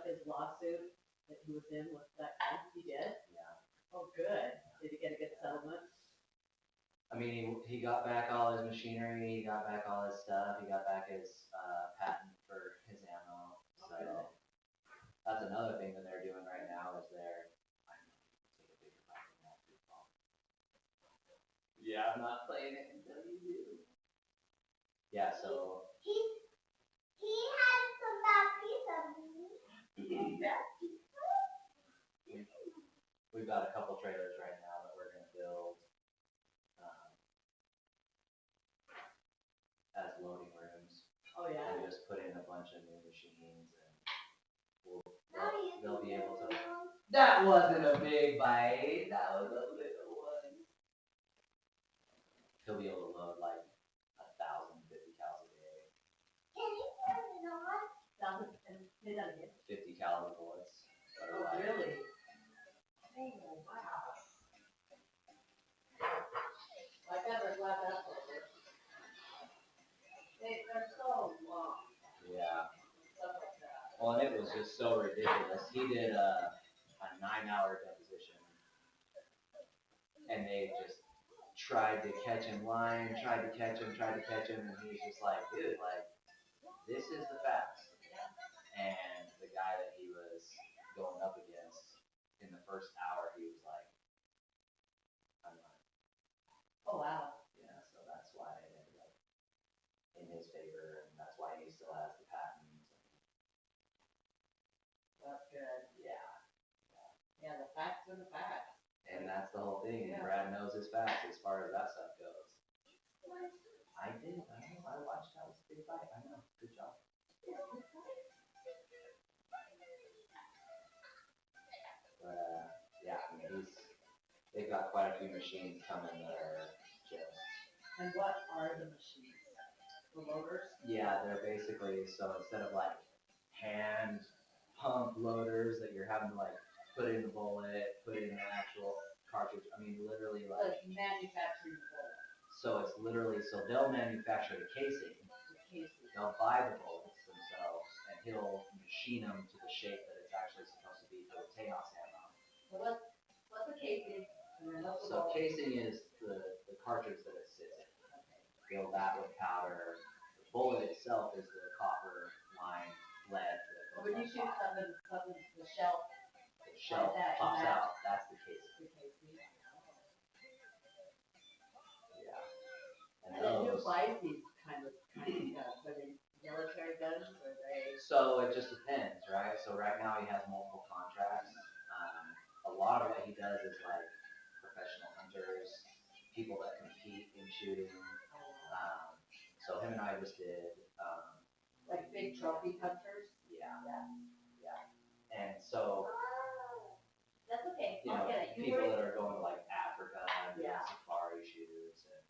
up his lawsuit that he was in with that guy? He did? Yeah. Oh, good. Did he get a good settlement? I mean, he got back all his machinery, he got back all his stuff, he got back his patent for his ammo. So that's another thing that they're doing right now is yeah, I'm not playing it until you do. Yeah, so He has some bad piece of me. We've got a couple trailers right now that we're going to build as loading rooms. Oh, yeah. And just put in a bunch of new machines, and they'll be able to. That wasn't a big bite. That was a little one. He'll be able to load like 1,050 cals a day. Can you turn it on? 50 caliber bullets. Oh, really? Oh, wow. I never glad that's over. They're so long. Yeah. Stuff like that. Well, and it was just so ridiculous. He did a 9-hour deposition, and they just tried to catch him lying, tried to catch him, and he's just like, dude, like, this is the facts. And the guy that he was going up against in the first hour, he was like, I'm not. Oh, wow. Yeah, so that's why it ended up in his favor, and that's why he still has the patent. That's good. Yeah. Yeah, the facts are the facts. And that's the whole thing. Yeah. Brad knows his facts as far as that stuff goes. I did. I know. I watched. That was a big fight. I know. Good job. But yeah, I mean, they've got quite a few machines coming that are just. And what are the machines? The loaders? Yeah, they're basically, so instead of like hand pump loaders that you're having to like put in the bullet, put in the actual cartridge. I mean, literally like. Like manufacturing the bullet. So it's literally, so they'll manufacture the casing. They'll buy the bullets themselves, and he'll machine them to the shape that it's actually supposed to be for the Tejas ammo. So what's the casing? So casing is the cartridge that it sits in. Fill that with powder. The bullet itself is the copper lined lead. When you shoot something, the shell. The shell pops out. That's the casing. Yeah. And then who buys these kind of guns? Are they military guns? Or are they? So it just depends, right? So right now he has multiple contracts. A lot of what he does is like professional hunters, people that compete in shooting. So him and I just did. Like big trophy hunters? Yeah. And so. That's okay. You know, people that are going to like Africa and safari shoots and.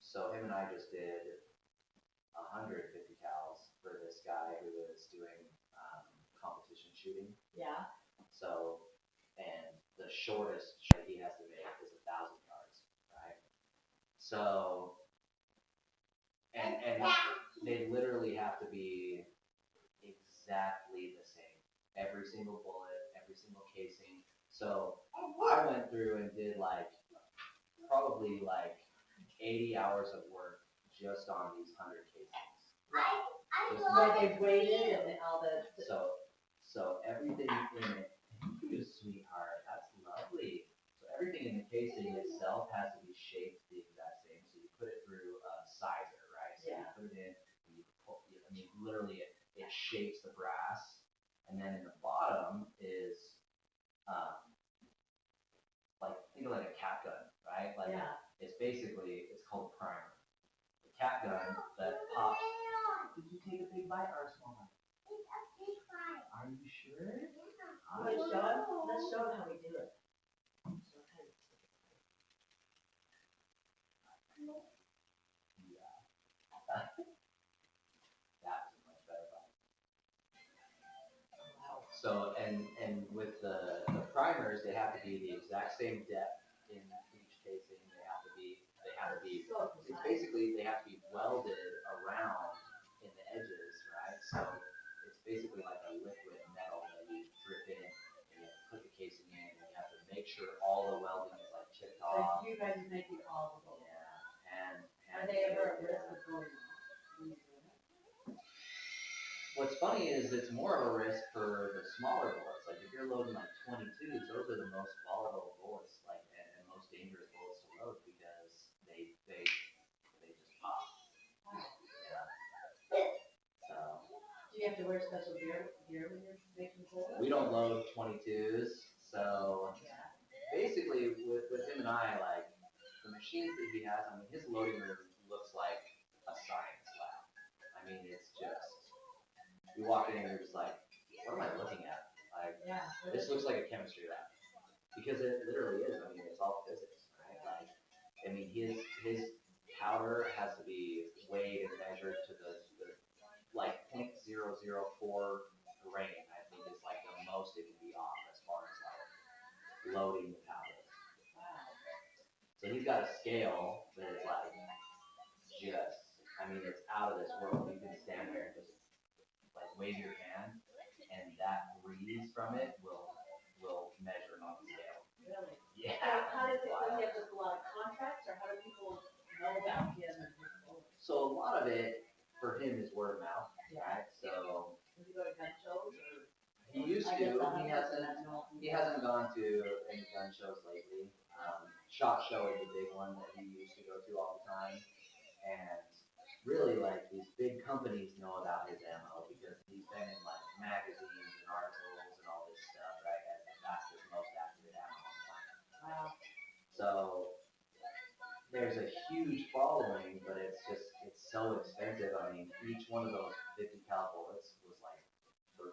So him and I just did 150 cals for this guy who was doing competition shooting. Yeah. So, and the shortest shot he has to make is 1,000 yards, right? So, and they literally have to be exactly the same. Every single bullet, every single casing. So I went through and did like probably like 80 hours of work just on these 100 casings. Where they weighted and all the. So everything in it. Thank you, sweetheart. That's lovely. So everything in the casing itself has to be shaped the exact same. So you put it through a sizer, right? So you put it in, and you pull. I mean, literally, it shapes the brass, and then in the bottom is like think of like a cap gun, right? Like it's basically it's called primer. The cap gun that pops. Did you take a big bite or a small bite? It's a big bite. Are you sure? Yeah. Let's show them how we do it. Yeah. That's a much better bite. So and with the primers, they have to be the exact same depth in each casing. They have to be. It's basically they have to be welded around in the edges, right? So basically like a liquid metal that you drip in, and you have to put the casing in, and you have to make sure all the welding is like chipped off. So you guys are making all the bullets. Yeah, and Are they ever at risk of going off when you're doing it? what's funny is it's more of a risk for the smaller bullets. Like if you're loading like 22s, those are the most volatile bullets, like and most dangerous bullets to load because they just pop. Yeah. So. Do you have to wear special gear when you're making bullets? We don't load 22s, so basically with him and I, like the machines that he has, I mean his loading room looks like a science lab. I mean it's just, you walk in and you're just like, what am I looking at? Like this looks like a chemistry lab. Because it literally is, I mean it's all physics, right? Like, I mean his powder has to be weighed and measured to the like 0.004 grain, I think is like the most it can be off as far as like loading the powder. Wow. So he's got a scale that is like just, I mean it's out of this world. You can stand there and just like wave your hand and that breeze from it will measure on the scale. Really? Yeah. So how does it, does he have just a lot of contracts, or how do people know about him and his bullets? So a lot of it for him is word of mouth, right? So does he go to gun shows, or? he used to. He hasn't gone to any gun shows lately. SHOT Show is a big one that he used to go to all the time, and really like these big companies know about his ammo because he's been in like magazines and articles and all this stuff, right? As the fastest, most accurate ammo on the planet. Wow. So there's a huge following, but it's so expensive. I mean, each one of those 50 cal bullets was like $13.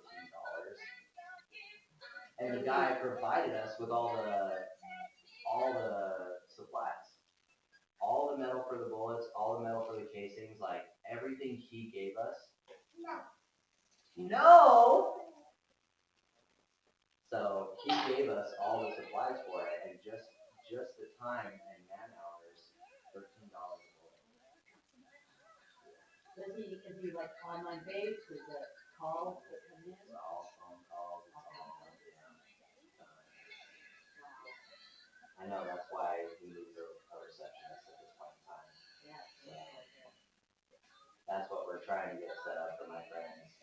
And the guy provided us with all the supplies. All the metal for the bullets, all the metal for the casings, like everything he gave us. No! So he gave us all the supplies for it, and just the time and man hours, $13 a bullet. Is he like online based? Is it calls that come in? It's all phone calls. It's all, I know that's why we need a receptionist at this point in time. Yeah. So that's what we're trying to get set up for my friends.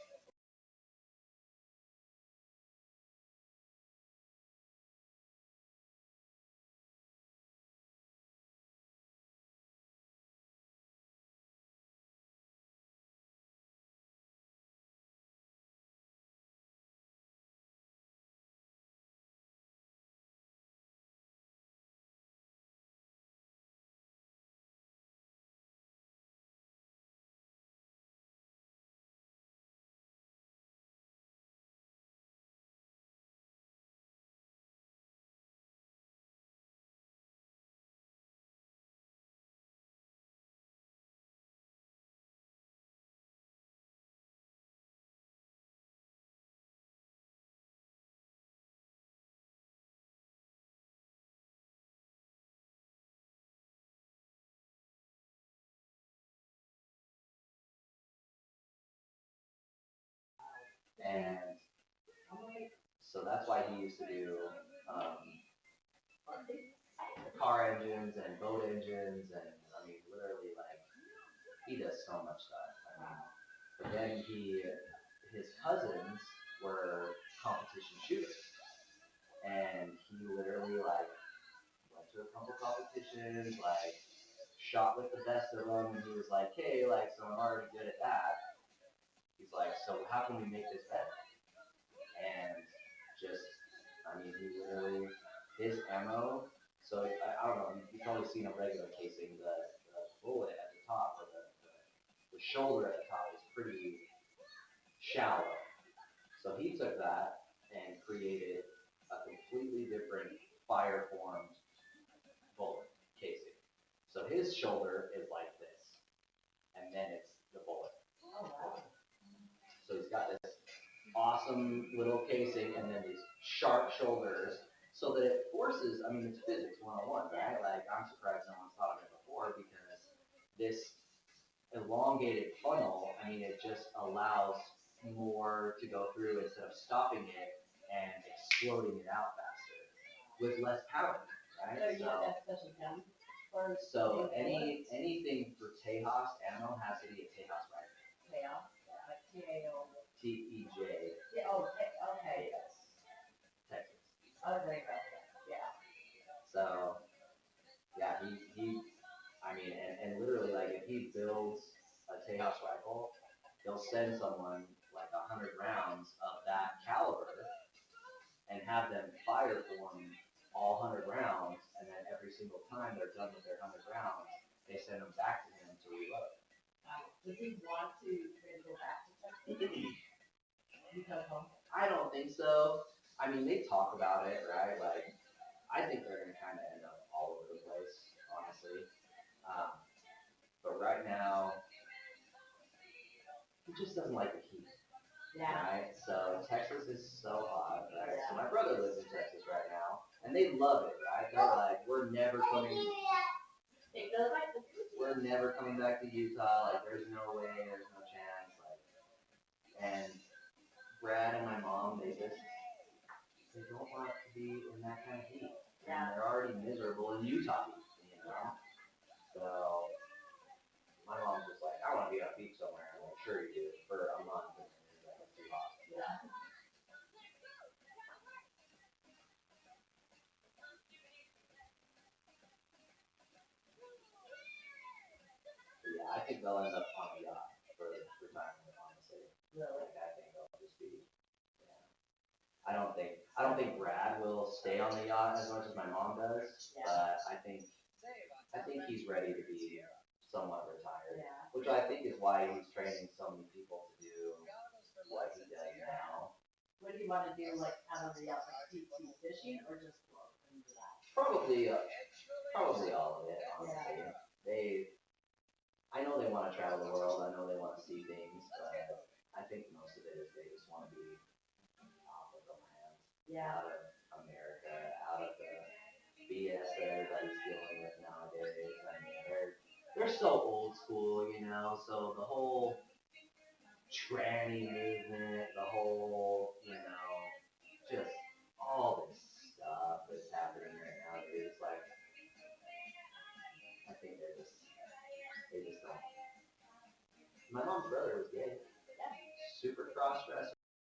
And so that's why he used to do car engines and boat engines, and I mean literally like he does so much stuff. I mean, but then his cousins were competition shooters, and he literally like went to a couple competitions, like shot with the best of them, and he was like, hey, like so I'm already good at that. He's like, so how can we make this better? And just, I mean, he literally, his ammo, so I don't know, you've probably seen a regular casing, the bullet at the top, or the shoulder at the top is pretty shallow. So he took that and created a completely different fire-formed bullet casing. So his shoulder is like this, and then it's the bullet. Oh, wow. So he's got this awesome little casing and then these sharp shoulders so that it forces, I mean, it's physics 101, right? Like, I'm surprised no one's thought of it before because this elongated funnel, I mean, it just allows more to go through instead of stopping it and exploding it out faster with less powder, right? So you have that special gun for So anything for Tejas ammo has to be a Tejas rifle. chaos, like T-A-O. T-E-J. Yeah, oh, okay. Yes. Texas. Oh, there you go. Yeah. So, yeah, I mean, and literally, like, if he builds a Tejas rifle, he'll send someone like 100 rounds of that caliber and have them fire for him all 100 rounds, and then every single time they're done with their 100 rounds, they send them back to him to reload. Does he want to go back to Texas? Because home? I don't think so. I mean, they talk about it, right? Like, I think they're gonna kind of end up all over the place, honestly. But right now, he just doesn't like the heat. Yeah. Right? So Texas is so hot, right? Yeah. So my brother lives in Texas right now, and they love it, right? They're like, we're never coming back to Utah. Like, there's no way, there's no chance. Like, and Brad and my mom, they don't want to be in that kind of heat. And they're already miserable in Utah heat, you know? So my mom's just like, I want to be on a beach somewhere. I'm like, sure you do, for a month. And then you're like, it's too hot. Yeah. Yeah, I think they'll end up on a yacht for retirement, honestly. Really? Like, I think they'll just be, yeah. I don't think Brad will stay on the yacht as much as my mom does, Yeah. but I think he's ready to be somewhat retired. Yeah. Which I think is why he's training so many people to do what he does now. What do you want to do, like, out of the yacht, like deep sea fishing, or just float and relax? Probably all of it, honestly. Yeah. I know they want to travel the world. I know they want to see things, but I think most of it is they just want to be off of the land, Yeah. out of America, out of the BS that everybody's dealing with nowadays. I mean, they're so old school, you know. So the whole tranny movement